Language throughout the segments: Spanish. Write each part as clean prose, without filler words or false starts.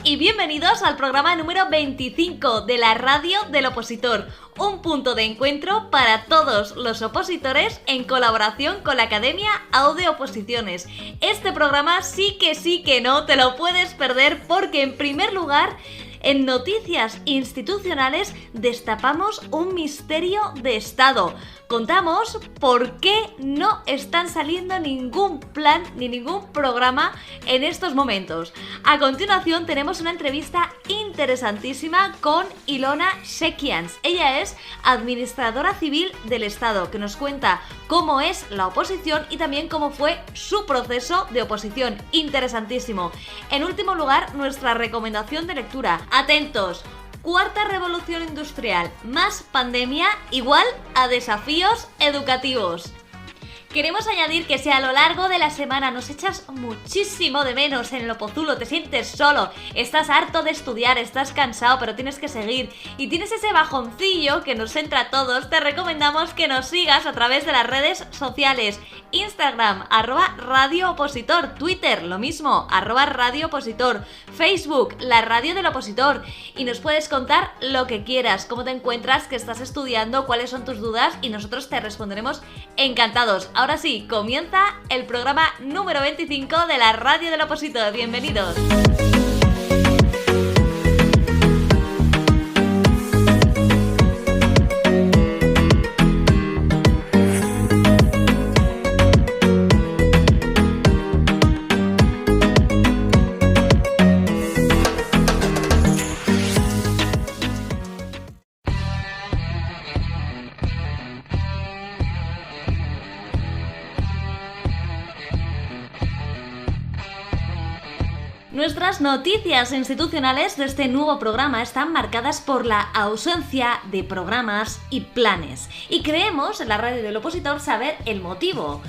y bienvenidos al programa número 25 de la Radio del Opositor, un punto de encuentro para todos los opositores en colaboración con la Academia Aude Oposiciones. Este programa sí que no te lo puedes perder porque en primer lugar, en noticias institucionales destapamos un misterio de Estado. Contamos por qué no están saliendo ningún plan ni ningún programa en estos momentos. A continuación tenemos una entrevista interesantísima con Ilona Shekians. Ella es administradora civil del Estado, que nos cuenta cómo es la oposición y también cómo fue su proceso de oposición. Interesantísimo. En último lugar, nuestra recomendación de lectura. Atentos. Cuarta revolución industrial más pandemia igual a desafíos educativos. Queremos añadir que si a lo largo de la semana nos echas muchísimo de menos en el Opozulo, te sientes solo, estás harto de estudiar, estás cansado pero tienes que seguir y tienes ese bajoncillo que nos entra a todos, te recomendamos que nos sigas a través de las redes sociales. Instagram, @RadioOpositor, Twitter, lo mismo, @RadioOpositor, Facebook, la Radio del Opositor, y nos puedes contar lo que quieras, cómo te encuentras, qué estás estudiando, cuáles son tus dudas y nosotros te responderemos encantados. Ahora sí, comienza el programa número 25 de la Radio del Opositor. Bienvenidos. Nuestras noticias institucionales de este nuevo programa están marcadas por la ausencia de programas y planes. Y creemos en la Radio del Opositor saber el motivo.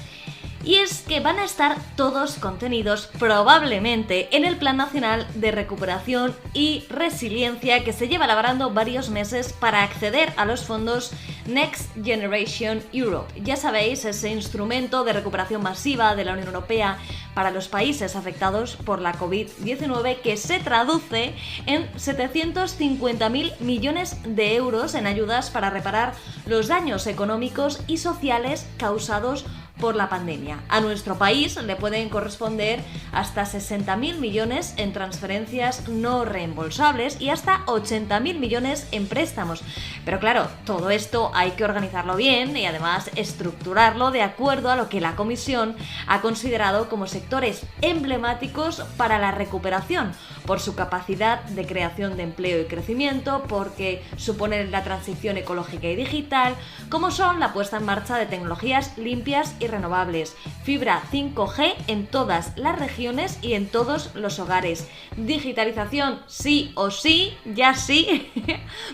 Y es que van a estar todos contenidos probablemente en el Plan Nacional de Recuperación y Resiliencia que se lleva elaborando varios meses para acceder a los fondos Next Generation Europe. Ya sabéis, ese instrumento de recuperación masiva de la Unión Europea para los países afectados por la COVID-19 que se traduce en 750.000 millones de euros en ayudas para reparar los daños económicos y sociales causados por la pandemia. A nuestro país le pueden corresponder hasta 60.000 millones en transferencias no reembolsables y hasta 80.000 millones en préstamos. Pero claro, todo esto hay que organizarlo bien y además estructurarlo de acuerdo a lo que la Comisión ha considerado como sectores emblemáticos para la recuperación, por su capacidad de creación de empleo y crecimiento, porque suponen la transición ecológica y digital, como son la puesta en marcha de tecnologías limpias y renovables, fibra 5G en todas las regiones y en todos los hogares, digitalización sí o sí, ya sí,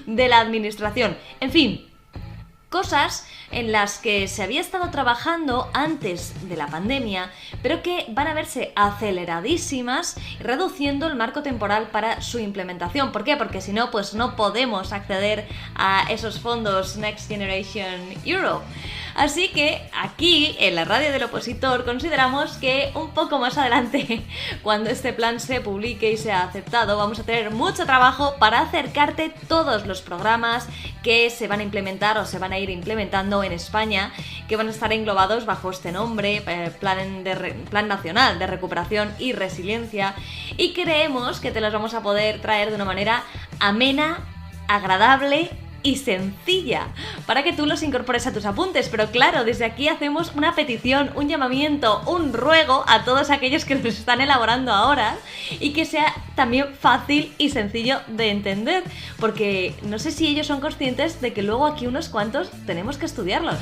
de la administración, en fin, cosas en las que se había estado trabajando antes de la pandemia, pero que van a verse aceleradísimas, reduciendo el marco temporal para su implementación. ¿Por qué? Porque si no, pues no podemos acceder a esos fondos Next Generation Europe. Así que aquí, en la Radio del Opositor, consideramos que un poco más adelante, cuando este plan se publique y sea aceptado, vamos a tener mucho trabajo para acercarte todos los programas que se van a implementar o se van a ir implementando en España, que van a estar englobados bajo este nombre, Plan Nacional de Recuperación y Resiliencia, y creemos que te los vamos a poder traer de una manera amena, agradable y sencilla, para que tú los incorpores a tus apuntes. Pero claro, desde aquí hacemos una petición, un llamamiento, un ruego a todos aquellos que nos están elaborando ahora y que sea también fácil y sencillo de entender, porque no sé si ellos son conscientes de que luego aquí unos cuantos tenemos que estudiarlos.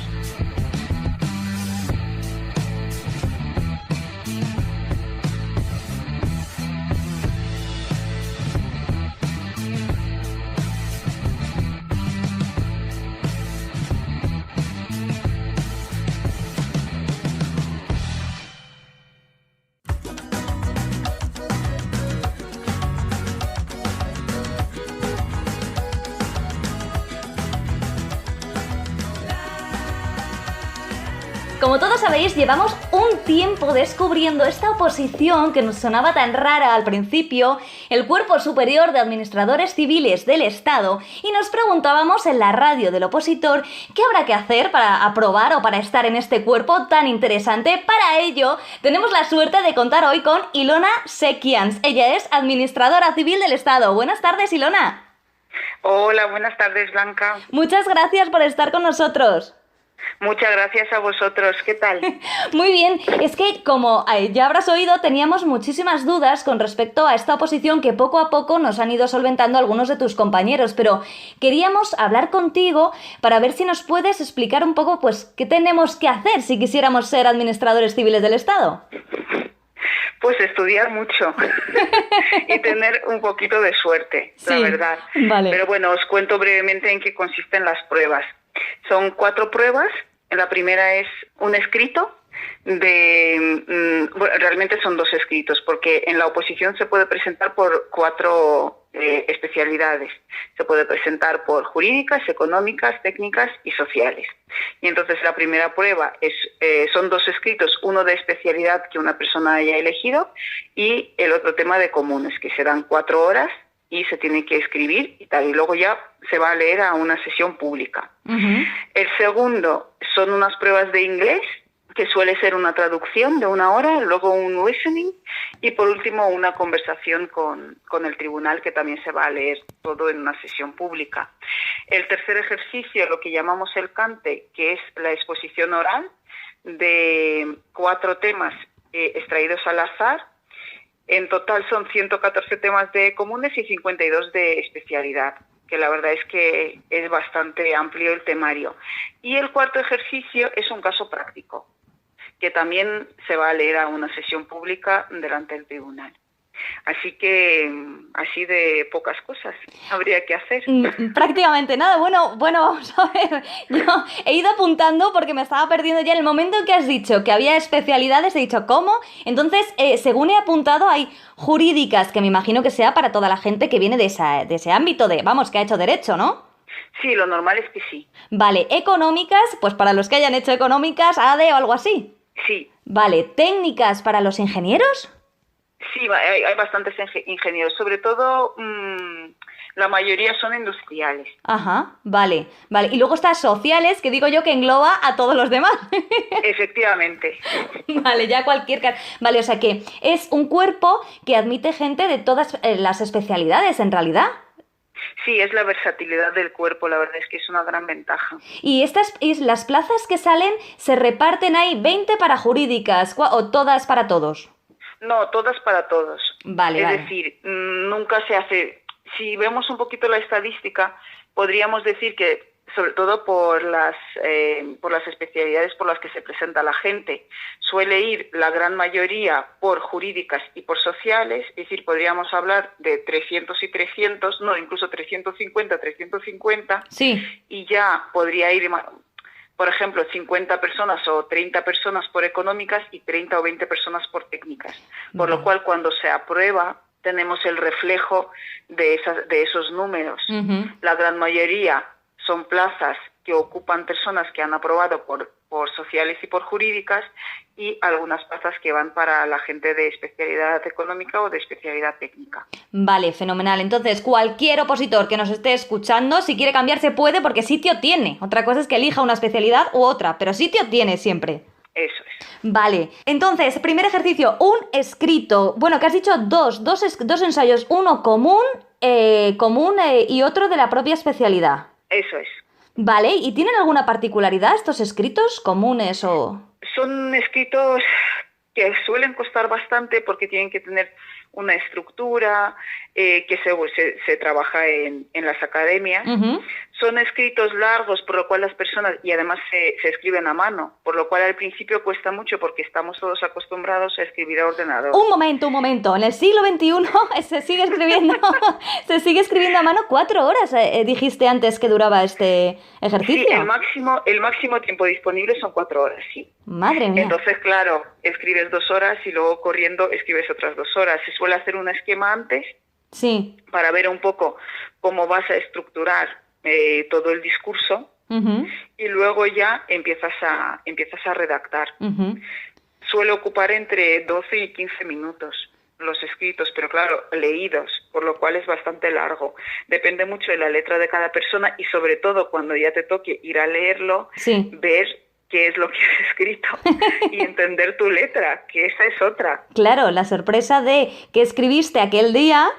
Como todos sabéis, llevamos un tiempo descubriendo esta oposición que nos sonaba tan rara al principio, el Cuerpo Superior de Administradores Civiles del Estado, y nos preguntábamos en la radio del opositor qué habrá que hacer para aprobar o para estar en este cuerpo tan interesante. Para ello, tenemos la suerte de contar hoy con Ilona Sekians. Ella es Administradora Civil del Estado. Buenas tardes, Ilona. Hola, buenas tardes, Blanca. Muchas gracias por estar con nosotros. Muchas gracias a vosotros. ¿Qué tal? Muy bien. Es que, como ya habrás oído, teníamos muchísimas dudas con respecto a esta oposición que poco a poco nos han ido solventando algunos de tus compañeros, pero queríamos hablar contigo para ver si nos puedes explicar un poco, pues, qué tenemos que hacer si quisiéramos ser administradores civiles del Estado. Pues estudiar mucho y tener un poquito de suerte, sí, la verdad. Vale. Pero bueno, os cuento brevemente en qué consisten las pruebas. Son 4 pruebas. La primera es un escrito bueno, realmente son 2 escritos, porque en la oposición se puede presentar por 4 especialidades. Se puede presentar por jurídicas, económicas, técnicas y sociales. Y entonces la primera prueba son 2 escritos, uno de especialidad que una persona haya elegido y el otro tema de comunes, que serán 4 horas y se tiene que escribir y tal, y luego ya se va a leer a una sesión pública. Uh-huh. El segundo son unas pruebas de inglés, que suele ser una traducción de 1 hora, luego un listening y por último una conversación con el tribunal, que también se va a leer todo en una sesión pública. El tercer ejercicio, lo que llamamos el cante, que es la exposición oral de 4 temas extraídos al azar. En total son 114 temas de comunes y 52 de especialidad, que la verdad es que es bastante amplio el temario. Y el cuarto ejercicio es un caso práctico, que también se va a leer a una sesión pública delante del tribunal. Así que, así de pocas cosas habría que hacer. Prácticamente nada. Bueno, vamos a ver. Yo he ido apuntando porque me estaba perdiendo ya. En el momento en que has dicho que había especialidades, he dicho, ¿cómo? Entonces, según he apuntado, hay jurídicas, que me imagino que sea para toda la gente que viene de ese ámbito que ha hecho derecho, ¿no? Sí, lo normal es que sí. Vale, económicas, pues para los que hayan hecho económicas, ADE o algo así. Sí. Vale, técnicas para los ingenieros. Sí, hay bastantes ingenieros, sobre todo la mayoría son industriales. Ajá, vale. Y luego está sociales, que digo yo que engloba a todos los demás. Efectivamente. Vale, ya cualquier... Vale, o sea que es un cuerpo que admite gente de todas las especialidades, en realidad. Sí, es la versatilidad del cuerpo, la verdad es que es una gran ventaja. ¿Y las plazas que salen se reparten ahí 20 para jurídicas o todas para todos? No, todas para todos. Vale, es decir, nunca se hace... Si vemos un poquito la estadística, podríamos decir que, sobre todo por las especialidades por las que se presenta la gente, suele ir la gran mayoría por jurídicas y por sociales, es decir, podríamos hablar de 300 y 300, no, incluso 350, sí. Y ya podría ir... Por ejemplo, 50 personas o 30 personas por económicas y 30 o 20 personas por técnicas. Por lo cual, cuando se aprueba, tenemos el reflejo de esos números. Uh-huh. La gran mayoría son plazas que ocupan personas que han aprobado por sociales y por jurídicas, y algunas plazas que van para la gente de especialidad económica o de especialidad técnica. Vale, fenomenal. Entonces, cualquier opositor que nos esté escuchando, si quiere cambiarse puede, porque sitio tiene. Otra cosa es que elija una especialidad u otra, pero sitio tiene siempre. Eso es. Vale, entonces, primer ejercicio, un escrito. Bueno, que has dicho dos ensayos, uno común y otro de la propia especialidad. Eso es. Vale, ¿y tienen alguna particularidad estos escritos comunes o...? Son escritos que suelen costar bastante porque tienen que tener una estructura que se trabaja en las academias. Uh-huh. Son escritos largos, por lo cual las personas, y además se escriben a mano, por lo cual al principio cuesta mucho porque estamos todos acostumbrados a escribir a ordenador. Un momento, en el siglo XXI se sigue escribiendo a mano 4 horas, dijiste antes que duraba este ejercicio. Sí, el máximo tiempo disponible son 4 horas, sí. Madre mía. Entonces, claro, escribes 2 horas y luego corriendo escribes otras 2 horas. Se suele hacer un esquema antes, sí, para ver un poco cómo vas a estructurar todo el discurso. Ujú. y luego ya empiezas a redactar. Ujú. Suele ocupar entre 12 y 15 minutos los escritos, pero claro, leídos, por lo cual es bastante largo. Depende mucho de la letra de cada persona y sobre todo cuando ya te toque ir a leerlo, Sí. ver qué es lo que has escrito y entender tu letra, que esa es otra. Claro, la sorpresa de que escribiste aquel día,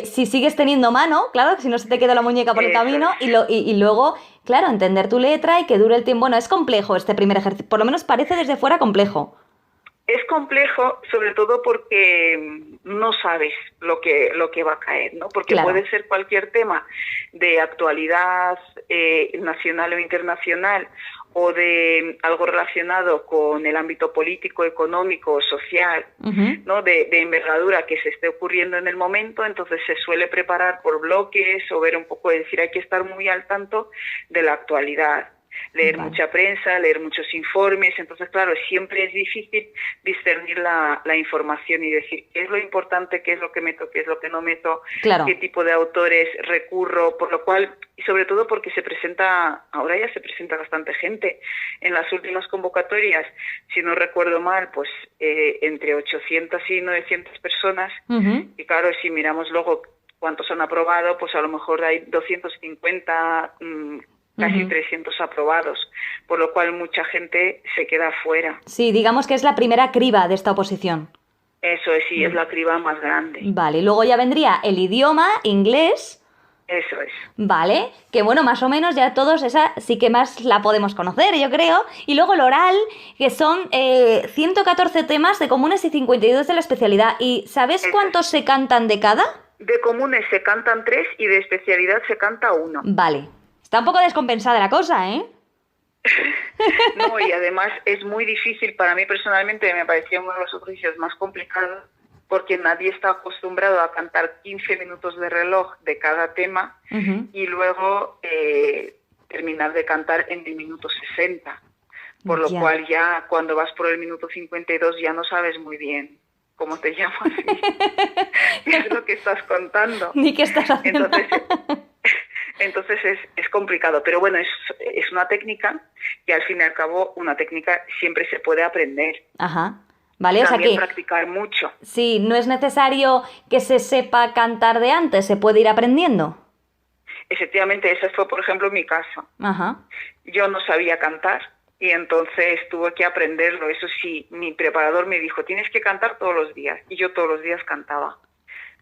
si sigues teniendo mano, claro, si no se te queda la muñeca por el Eso camino, es. y luego, claro, entender tu letra y que dure el tiempo. Bueno, es complejo este primer ejercicio, por lo menos parece desde fuera complejo. Es complejo, sobre todo porque no sabes lo que va a caer, ¿no? Porque Claro. puede ser cualquier tema de actualidad nacional o internacional o de algo relacionado con el ámbito político, económico, social, Ujú. ¿no? De envergadura que se esté ocurriendo en el momento, entonces se suele preparar por bloques o ver un poco, es decir, hay que estar muy al tanto de la actualidad. Leer Vale. mucha prensa, leer muchos informes, entonces claro, siempre es difícil discernir la información y decir qué es lo importante, qué es lo que meto, qué es lo que no meto, Claro. qué tipo de autores recurro, por lo cual, y sobre todo porque ahora ya se presenta bastante gente. En las últimas convocatorias, si no recuerdo mal, pues entre 800 y 900 personas, Ujú. y claro, si miramos luego cuántos han aprobado, pues a lo mejor hay 250, casi Ujú. 300 aprobados, por lo cual mucha gente se queda fuera. Sí, digamos que es la primera criba de esta oposición. Eso es, sí, es la criba más grande. Vale, luego ya vendría el idioma, inglés, Eso es. vale, que bueno, más o menos ya todos esa sí que más la podemos conocer, yo creo. Y luego el oral, que son 114 temas de comunes y 52 de la especialidad. ¿Y sabes Eso cuántos es. se cantan de cada? De comunes se cantan 3 y de especialidad se canta 1. Vale. Está un poco descompensada la cosa, ¿eh? No, y además es muy difícil, para mí personalmente me parecía uno de los oficios más complicados, porque nadie está acostumbrado a cantar 15 minutos de reloj de cada tema Ujú. y luego terminar de cantar en el minuto 60. Por lo Ya. cual ya cuando vas por el minuto 52 ya no sabes muy bien cómo te llamas y qué es lo que estás contando. Ni qué estás haciendo. Entonces es complicado, pero bueno, es una técnica que al fin y al cabo una técnica siempre se puede aprender. Ajá. Vale, o sea También que practicar mucho. sí, no es necesario que se sepa cantar de antes, se puede ir aprendiendo. Efectivamente, ese fue, por ejemplo, mi caso. Ajá. Yo no sabía cantar y entonces tuve que aprenderlo. Eso sí, mi preparador me dijo, tienes que cantar todos los días. Y yo todos los días cantaba.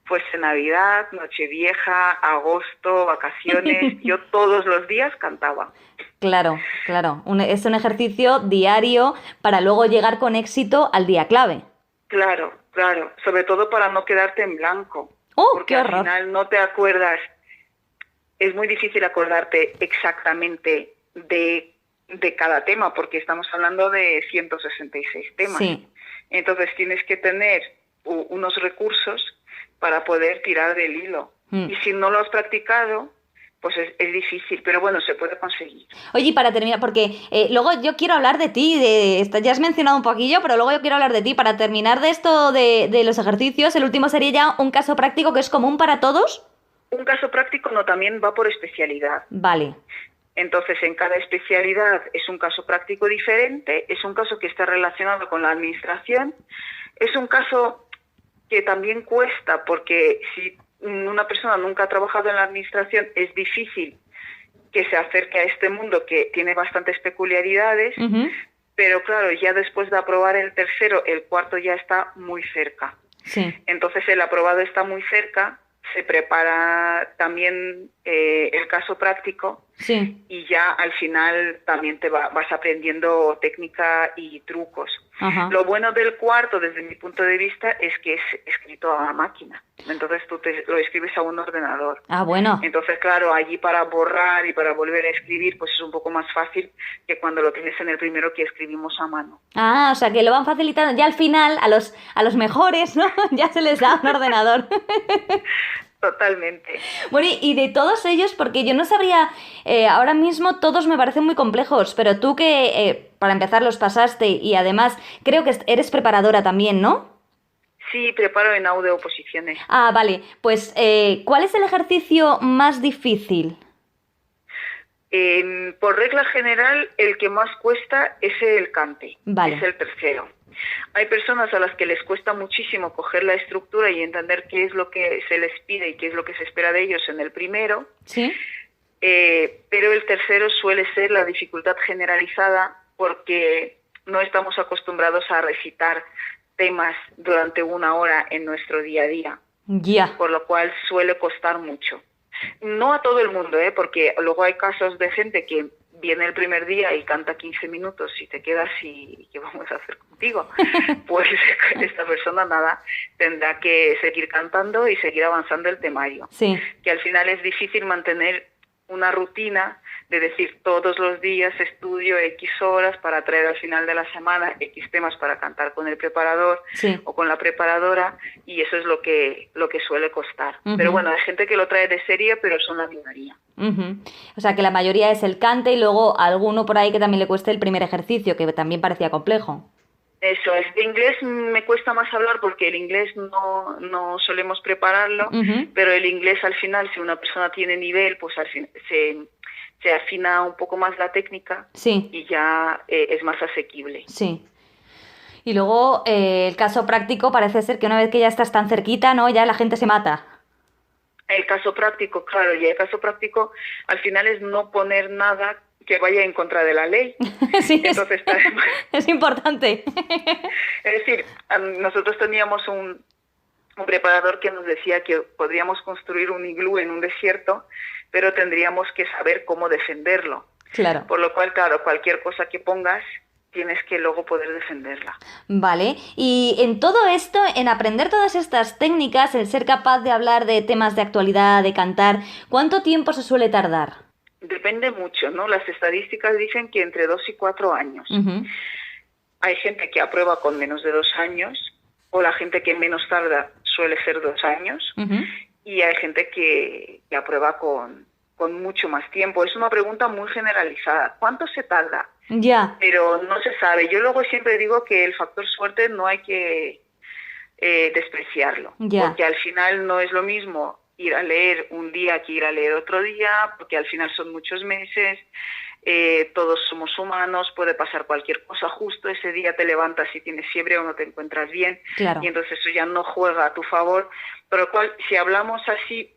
Pues en Navidad, Nochevieja, agosto, vacaciones, yo todos los días cantaba. Claro, claro. Es un ejercicio diario para luego llegar con éxito al día clave. Claro, claro. Sobre todo para no quedarte en blanco. ¡Oh, Porque qué al horror! final no te acuerdas. Es muy difícil acordarte exactamente de cada tema, porque estamos hablando de 166 temas. Sí. Entonces tienes que tener unos recursos para poder tirar del hilo. Mm. Y si no lo has practicado, pues es difícil, pero bueno, se puede conseguir. Oye, y para terminar, porque luego yo quiero hablar de ti, ya has mencionado un poquillo, pero luego yo quiero hablar de ti. Para terminar de esto de los ejercicios, el último sería ya un caso práctico que es común para todos. Un caso práctico no, también va por especialidad. Vale. Entonces, en cada especialidad es un caso práctico diferente, es un caso que está relacionado con la administración, es un caso que también cuesta, porque si una persona nunca ha trabajado en la administración, es difícil que se acerque a este mundo que tiene bastantes peculiaridades, Ujú. pero claro, ya después de aprobar el tercero, el cuarto ya está muy cerca. Sí. Entonces, el aprobado está muy cerca, se prepara también el caso práctico. Sí. Y ya al final también vas aprendiendo técnica y trucos. Ajá. Lo bueno del cuarto, desde mi punto de vista, es que es escrito a máquina. Entonces tú lo escribes a un ordenador. Ah, bueno. Entonces, claro, allí para borrar y para volver a escribir, pues es un poco más fácil que cuando lo tienes en el primero que escribimos a mano. Ah, o sea que lo van facilitando. Ya al final, a los mejores, ¿no? Ya se les da un ordenador. Totalmente. Bueno, y de todos ellos, porque yo no sabría, ahora mismo todos me parecen muy complejos, pero tú que, para empezar, los pasaste y además creo que eres preparadora también, ¿no? Sí, preparo en audio oposiciones. Ah, vale. Pues, ¿cuál es el ejercicio más difícil? Por regla general, el que más cuesta es el cante, Vale. es el tercero. Hay personas a las que les cuesta muchísimo coger la estructura y entender qué es lo que se les pide y qué es lo que se espera de ellos en el primero, Sí. Pero el tercero suele ser la dificultad generalizada porque no estamos acostumbrados a recitar temas durante 1 hora en nuestro día a día, Ya. por lo cual suele costar mucho. No a todo el mundo, porque luego hay casos de gente que viene el primer día y canta 15 minutos y te quedas y ¿qué vamos a hacer contigo? Pues esta persona nada, tendrá que seguir cantando y seguir avanzando el temario. Sí. Que al final es difícil mantener una rutina de decir todos los días estudio X horas para traer al final de la semana X temas para cantar con el preparador Sí. o con la preparadora, y eso es lo que suele costar. Ujú. Pero bueno, hay gente que lo trae de serie, pero son la minoría. Ujú. O sea que la mayoría es el cante y luego alguno por ahí que también le cueste el primer ejercicio, que también parecía complejo. Eso es. De inglés me cuesta más hablar porque el inglés no solemos prepararlo, Ujú. pero el inglés al final, si una persona tiene nivel, pues al fin, se afina un poco más la técnica Sí. y ya es más asequible. Sí. Y luego el caso práctico parece ser que una vez que ya estás tan cerquita, ¿no? Ya la gente se mata. El caso práctico, claro, y el caso práctico al final es no poner nada que vaya en contra de la ley. Sí, Entonces, es importante. es decir, nosotros teníamos un preparador que nos decía que podríamos construir un iglú en un desierto, pero tendríamos que saber cómo defenderlo. Claro. Por lo cual, claro, cualquier cosa que pongas, tienes que luego poder defenderla. Vale. Y en todo esto, en aprender todas estas técnicas, el ser capaz de hablar de temas de actualidad, de cantar, ¿cuánto tiempo se suele tardar? Depende mucho, ¿no? Las estadísticas dicen que entre 2 y 4 años. Ujú. Hay gente que aprueba con menos de 2 años, o la gente que menos tarda suele ser 2 años, Ujú. y hay gente que aprueba con mucho más tiempo. Es una pregunta muy generalizada. ¿Cuánto se tarda? Ya. Pero no se sabe. Yo luego siempre digo que el factor suerte no hay que despreciarlo, Ya. porque al final no es lo mismo ir a leer un día que ir a leer otro día, porque al final son muchos meses, todos somos humanos, puede pasar cualquier cosa, justo ese día te levantas y tienes fiebre o no te encuentras bien, Claro. y entonces eso ya no juega a tu favor, por lo cual si hablamos así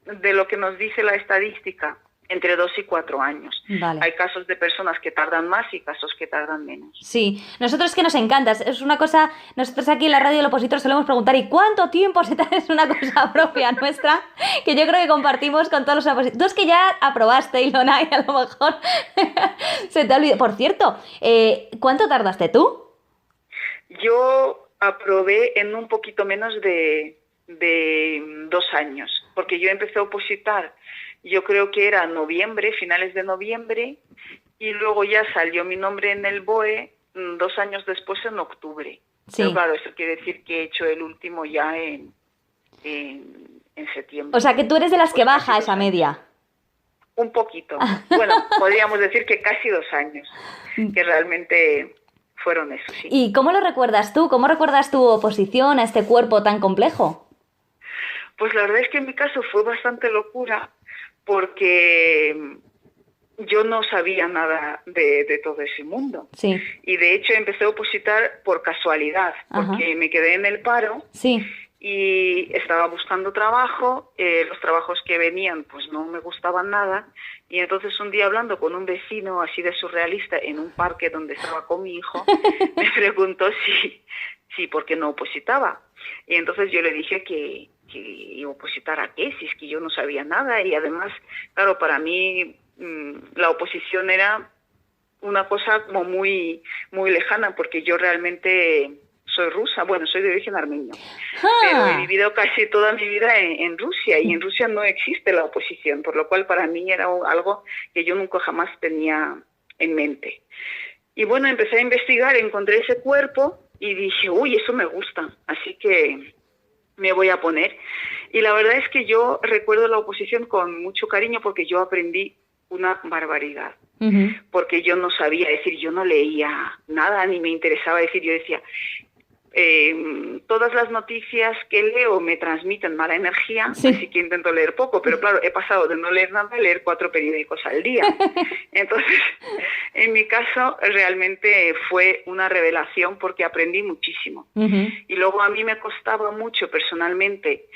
de lo que nos dice la estadística, entre 2 y 4 años. Vale. Hay casos de personas que tardan más y casos que tardan menos. Sí, nosotros es que nos encanta, es una cosa, nosotros aquí en la radio del opositor solemos preguntar ¿y cuánto tiempo se tarda? Es una cosa propia nuestra que yo creo que compartimos con todos los opositores. Tú es que ya aprobaste, Ilona, y a lo mejor se te olvidó. Por cierto, ¿cuánto tardaste tú? Yo aprobé en un poquito menos de 2 años, porque yo empecé a opositar, yo creo que era noviembre, finales de noviembre, y luego ya salió mi nombre en el BOE 2 años después, en octubre. Sí. Pero claro, eso quiere decir que he hecho el último ya en septiembre. O sea, que tú eres de las que Pues baja casi esa 2 años. media. Un poquito. Bueno, podríamos decir que casi 2 años, que realmente fueron eso, sí. ¿Y cómo lo recuerdas tú? ¿Cómo recuerdas tu oposición a este cuerpo tan complejo? Pues la verdad es que en mi caso fue bastante locura, porque yo no sabía nada de todo ese mundo. Sí. Y de hecho empecé a opositar por casualidad, porque Ajá. me quedé en el paro Sí. y estaba buscando trabajo, los trabajos que venían pues no me gustaban nada, y entonces un día hablando con un vecino así de surrealista en un parque donde estaba con mi hijo, me preguntó si por qué no opositaba. Y entonces yo le dije que iba a opositar a qué, si es que yo no sabía nada, y además, claro, para mí la oposición era una cosa como muy, muy lejana, porque yo realmente soy rusa, bueno, soy de origen armenio, pero he vivido casi toda mi vida en Rusia, y en Rusia no existe la oposición, por lo cual para mí era algo que yo nunca jamás tenía en mente. Y bueno, empecé a investigar, encontré ese cuerpo y dije, uy, eso me gusta, así que me voy a poner. Y la verdad es que yo recuerdo la oposición con mucho cariño, porque yo aprendí una barbaridad. Uh-huh. Porque yo no sabía, es decir, yo no leía nada ni me interesaba, decir, yo decía, todas las noticias que leo me transmiten mala energía, Sí. así que intento leer poco, pero claro, he pasado de no leer nada a leer 4 periódicos al día. Entonces, en mi caso, realmente fue una revelación porque aprendí muchísimo. Ujú. Y luego a mí me costaba mucho personalmente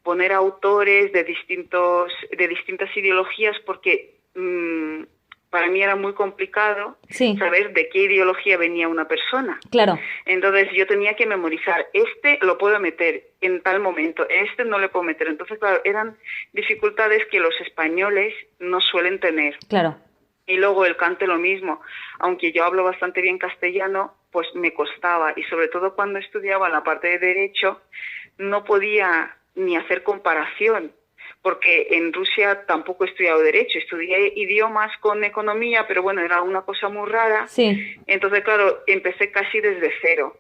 poner autores de distintas ideologías porque para mí era muy complicado Sí. saber de qué ideología venía una persona. Claro. Entonces yo tenía que memorizar, lo puedo meter en tal momento, no le puedo meter. Entonces, claro, eran dificultades que los españoles no suelen tener. Claro. Y luego el cante lo mismo, aunque yo hablo bastante bien castellano, pues me costaba. Y sobre todo cuando estudiaba la parte de Derecho, no podía ni hacer comparación, porque en Rusia tampoco he estudiado Derecho, estudié idiomas con economía, pero bueno, era una cosa muy rara. Sí. Entonces, claro, empecé casi desde cero.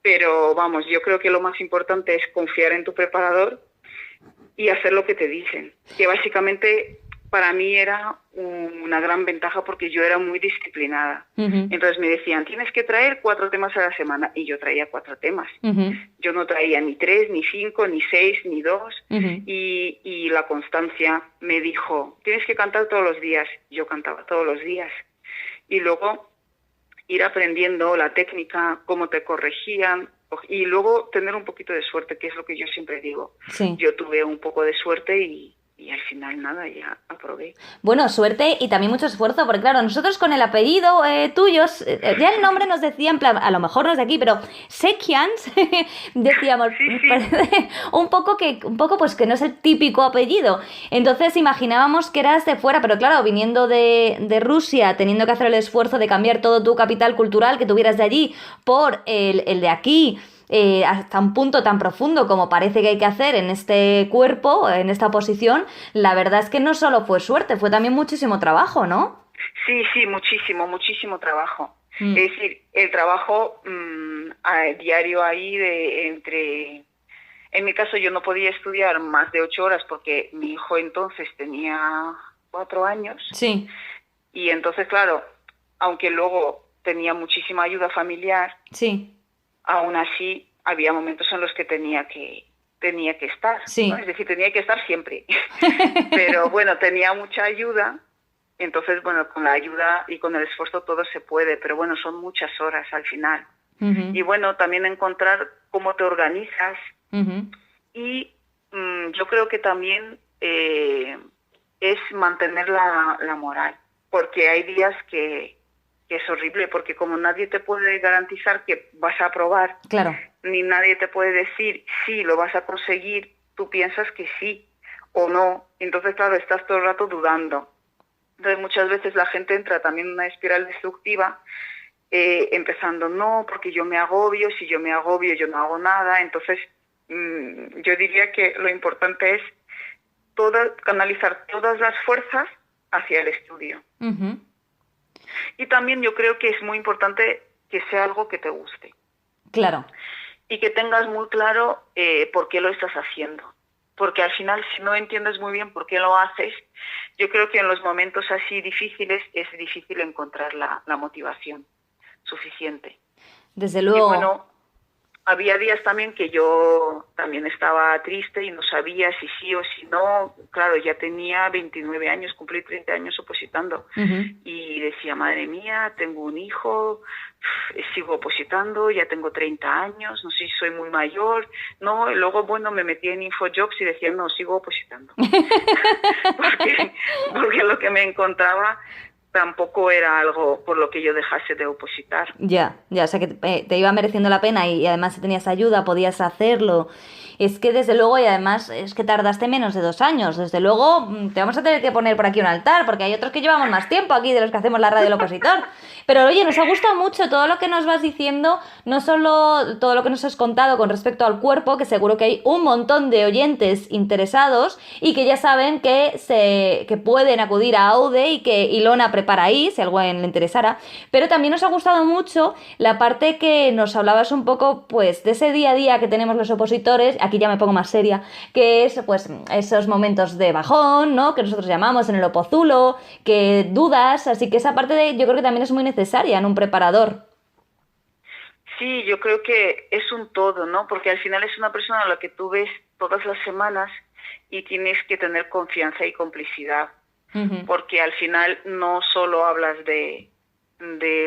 Pero vamos, yo creo que lo más importante es confiar en tu preparador y hacer lo que te dicen, que básicamente para mí era una gran ventaja porque yo era muy disciplinada. Ujú. Entonces me decían, tienes que traer 4 temas a la semana, y yo traía 4 temas. Ujú. Yo no traía ni 3, ni 5, ni 6, ni 2, Ujú. y la constancia me dijo, tienes que cantar todos los días. Yo cantaba todos los días. Y luego ir aprendiendo la técnica, cómo te corregían, y luego tener un poquito de suerte, que es lo que yo siempre digo. Sí. Yo tuve un poco de suerte y al final nada, ya aprobé. Bueno, suerte y también mucho esfuerzo, porque claro, nosotros con el apellido tuyo, ya el nombre nos decía, en plan, a lo mejor no es de aquí, pero Sekians, decíamos, Sí. parece un poco pues que no es el típico apellido. Entonces imaginábamos que eras de fuera, pero claro, viniendo de Rusia, teniendo que hacer el esfuerzo de cambiar todo tu capital cultural que tuvieras de allí por el de aquí. Hasta un punto tan profundo como parece que hay que hacer en este cuerpo, en esta posición, la verdad es que no solo fue suerte, fue también muchísimo trabajo, ¿no? Sí, muchísimo trabajo. Es decir, el trabajo diario ahí En mi caso yo no podía estudiar más de 8 horas porque mi hijo entonces tenía 4 años. Sí. Y entonces, claro, aunque luego tenía muchísima ayuda familiar, sí. Aún así había momentos en los que tenía que estar, sí. ¿no? Es decir, tenía que estar siempre. Pero bueno, tenía mucha ayuda, entonces bueno, con la ayuda y con el esfuerzo todo se puede, pero bueno, son muchas horas al final. Uh-huh. Y bueno, también encontrar cómo te organizas. Uh-huh. Y yo creo que también es mantener la moral, porque hay días que es horrible, porque como nadie te puede garantizar que vas a aprobar, claro, ni nadie te puede decir sí, lo vas a conseguir, tú piensas que sí o no, entonces claro, estás todo el rato dudando. Entonces muchas veces la gente entra también en una espiral destructiva, empezando, no, porque yo me agobio, si yo me agobio yo no hago nada. Entonces yo diría que lo importante es canalizar todas las fuerzas hacia el estudio. uh-huh. Y también yo creo que es muy importante que sea algo que te guste. Claro. Y que tengas muy claro por qué lo estás haciendo. Porque al final, si no entiendes muy bien por qué lo haces, yo creo que en los momentos así difíciles es difícil encontrar la motivación suficiente. Desde luego. Y bueno, había días también que yo también estaba triste y no sabía si sí o si no. Claro, ya tenía 29 años, cumplí 30 años opositando. Uh-huh. Y decía, madre mía, tengo un hijo, sigo opositando, ya tengo 30 años, no sé si soy muy mayor. No, y luego, bueno, me metí en Infojobs y decía, no, sigo opositando. porque lo que me encontraba tampoco era algo por lo que yo dejase de opositar. Ya, o sea que te iba mereciendo la pena y además si tenías ayuda podías hacerlo. Es que desde luego, y además es que tardaste menos de 2 años, desde luego te vamos a tener que poner por aquí un altar, porque hay otros que llevamos más tiempo aquí de los que hacemos la radio del opositor. Pero oye, nos ha gustado mucho todo lo que nos vas diciendo, no solo todo lo que nos has contado con respecto al cuerpo, que seguro que hay un montón de oyentes interesados y que ya saben que pueden acudir a AUDE y que Ilona prepara ahí, si a alguien le interesara. Pero también nos ha gustado mucho la parte que nos hablabas un poco pues de ese día a día que tenemos los opositores, aquí ya me pongo más seria, que es pues esos momentos de bajón, ¿no? Que nosotros llamamos en el opozulo, que dudas, así que esa parte yo creo que también es muy necesaria en un preparador. Sí, yo creo que es un todo, ¿no? Porque al final es una persona a la que tú ves todas las semanas y tienes que tener confianza y complicidad, Ujú. porque al final no solo hablas de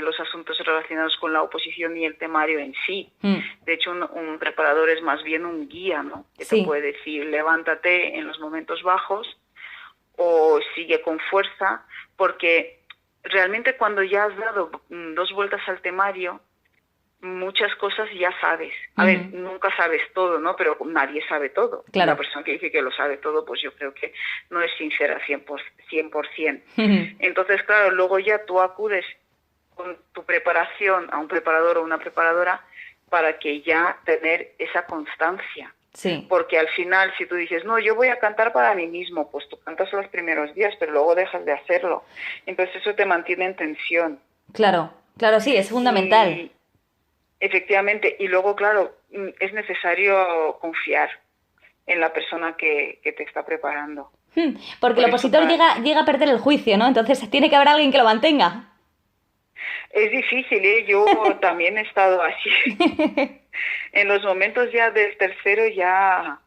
los asuntos relacionados con la oposición y el temario en sí. Mm. De hecho, un preparador es más bien un guía, ¿no? Que te Sí. puede decir, levántate en los momentos bajos o sigue con fuerza, porque realmente cuando ya has dado 2 vueltas al temario, muchas cosas ya sabes. A ver, Ujú. nunca sabes todo, ¿no? Pero nadie sabe todo. Y la Claro. persona que dice que lo sabe todo, pues yo creo que no es sincera 100%. Ujú. Entonces, claro, luego ya tú acudes con tu preparación a un preparador o una preparadora para que ya tener esa constancia. Sí, Porque al final, si tú dices, no, yo voy a cantar para mí mismo, pues tú cantas los primeros días, pero luego dejas de hacerlo. Entonces eso te mantiene en tensión. claro, claro, sí, es fundamental. Y efectivamente, y luego, claro, es necesario confiar en la persona que te está preparando. Porque Por el eso opositor llega a perder el juicio, ¿no? Entonces tiene que haber alguien que lo mantenga. es difícil, ¿eh? Yo también he estado así. En los momentos ya del tercero, ya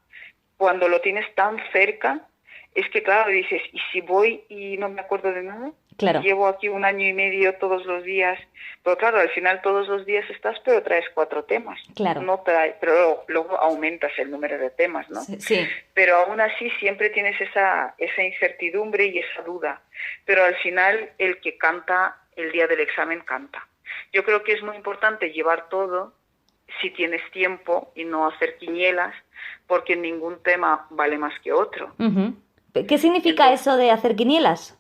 cuando lo tienes tan cerca, es que claro, dices, ¿y si voy y no me acuerdo de nada? Claro. Y llevo aquí 1 año y medio todos los días. Pero claro, al final todos los días estás, pero traes 4 temas. Claro. No pero luego aumentas el número de temas, ¿no? Sí. Pero aún así siempre tienes esa incertidumbre y esa duda. Pero al final el que canta el día del examen canta. Yo creo que es muy importante llevar todo si tienes tiempo y no hacer quinielas, porque ningún tema vale más que otro. Uh-huh. ¿Qué significa eso de hacer quinielas?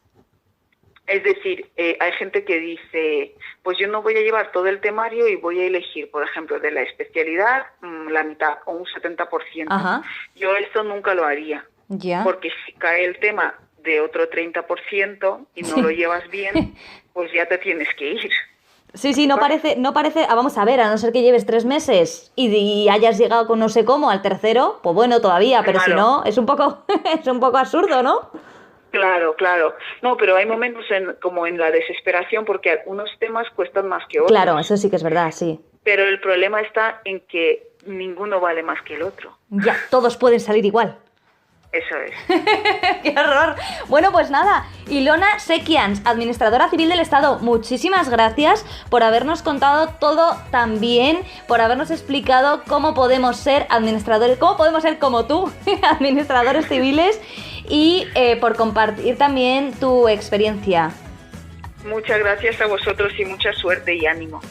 Es decir, hay gente que dice, pues yo no voy a llevar todo el temario y voy a elegir, por ejemplo, de la especialidad la mitad o un 70%. Ajá. Yo esto nunca lo haría, Ya. porque si cae el tema de otro 30% y no lo llevas bien, pues ya te tienes que ir. Sí, no parece, vamos a ver, a no ser que lleves 3 meses y hayas llegado con no sé cómo al tercero, pues bueno, todavía, pero Claro. si no, es un poco absurdo, ¿no? Claro. No, pero hay momentos como en la desesperación, porque algunos temas cuestan más que otros. Claro, eso sí que es verdad, sí. Pero el problema está en que ninguno vale más que el otro. Ya, todos pueden salir igual. Eso es. ¡Qué horror! Bueno, pues nada, Ilona Sekians, administradora civil del Estado, muchísimas gracias por habernos contado todo tan bien, por habernos explicado cómo podemos ser administradores, cómo podemos ser como tú, administradores civiles, y por compartir también tu experiencia. Muchas gracias a vosotros y mucha suerte y ánimo.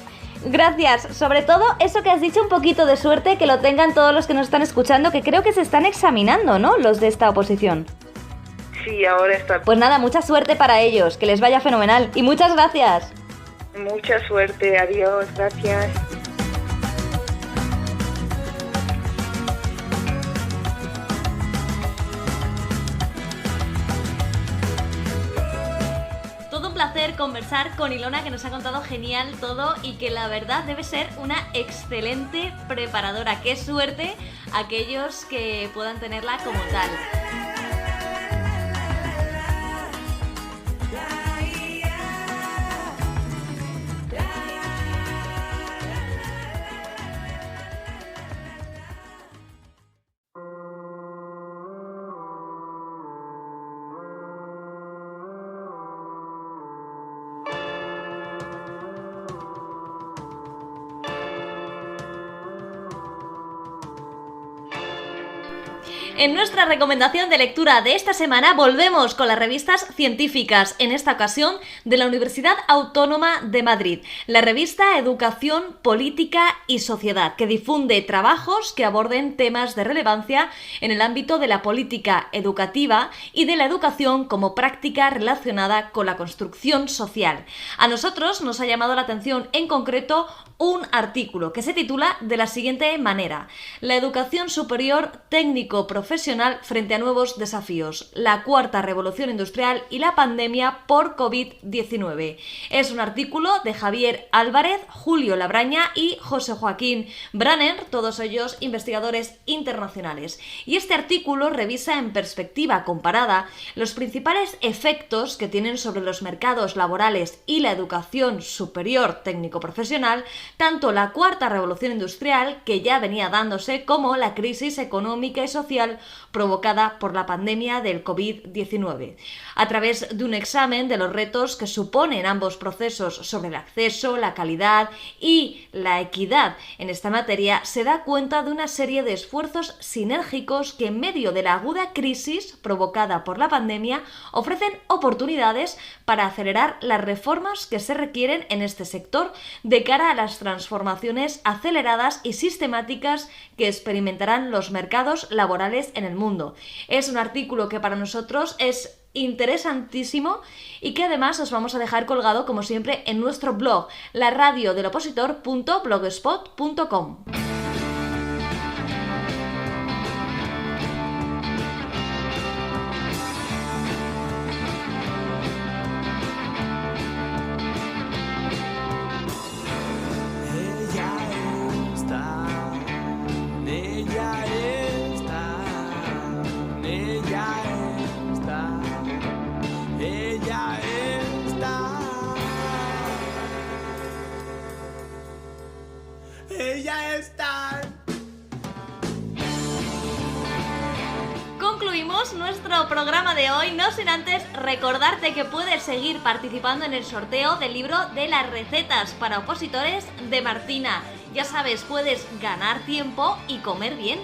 Gracias, sobre todo eso que has dicho, un poquito de suerte, que lo tengan todos los que nos están escuchando, que creo que se están examinando, ¿no?, los de esta oposición. Sí, ahora está. Pues nada, mucha suerte para ellos, que les vaya fenomenal, y muchas gracias. Mucha suerte, adiós, gracias. Placer conversar con Ilona, que nos ha contado genial todo y que la verdad debe ser una excelente preparadora. Qué suerte aquellos que puedan tenerla como tal. En nuestra recomendación de lectura de esta semana volvemos con las revistas científicas, en esta ocasión de la Universidad Autónoma de Madrid, la revista Educación, Política y Sociedad, que difunde trabajos que aborden temas de relevancia en el ámbito de la política educativa y de la educación como práctica relacionada con la construcción social. A nosotros nos ha llamado la atención en concreto un artículo que se titula de la siguiente manera: la educación superior técnico-profesional profesional frente a nuevos desafíos, la cuarta revolución industrial y la pandemia por COVID-19. Es un artículo de Javier Álvarez, Julio Labraña y José Joaquín Branner, todos ellos investigadores internacionales. Y este artículo revisa en perspectiva comparada los principales efectos que tienen sobre los mercados laborales y la educación superior técnico-profesional, tanto la cuarta revolución industrial, que ya venía dándose, como la crisis económica y social provocada por la pandemia del COVID-19. A través de un examen de los retos que suponen ambos procesos sobre el acceso, la calidad y la equidad en esta materia, se da cuenta de una serie de esfuerzos sinérgicos que en medio de la aguda crisis provocada por la pandemia ofrecen oportunidades para acelerar las reformas que se requieren en este sector de cara a las transformaciones aceleradas y sistemáticas que experimentarán los mercados laborales en el mundo. Es un artículo que para nosotros es interesantísimo y que además os vamos a dejar colgado, como siempre, en nuestro blog, laradiodelopositor.blogspot.com. Concluimos nuestro programa de hoy, no sin antes recordarte que puedes seguir participando en el sorteo del libro de las recetas para opositores de Martina. Ya sabes, puedes ganar tiempo y comer bien.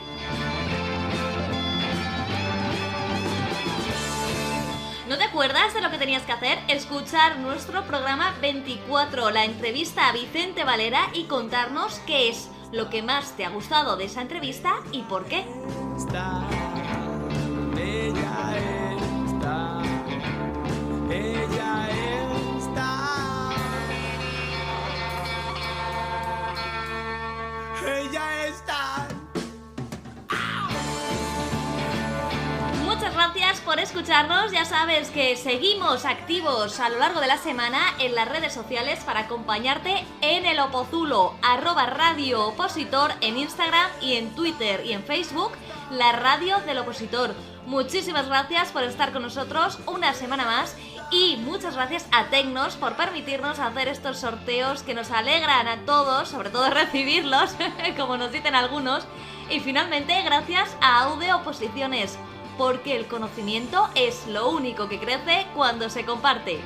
¿No te acuerdas de lo que tenías que hacer? Escuchar nuestro programa 24, la entrevista a Vicente Valera, y contarnos qué es lo que más te ha gustado de esa entrevista y por qué. Muchas gracias por escucharnos. Ya sabes que seguimos activos a lo largo de la semana en las redes sociales para acompañarte en el Opozulo, @Radio Opositor en Instagram y en Twitter y en Facebook, la radio del opositor. Muchísimas gracias por estar con nosotros una semana más y muchas gracias a Tecnos por permitirnos hacer estos sorteos que nos alegran a todos, sobre todo recibirlos, como nos dicen algunos. Y finalmente, gracias a Aude Oposiciones, porque el conocimiento es lo único que crece cuando se comparte.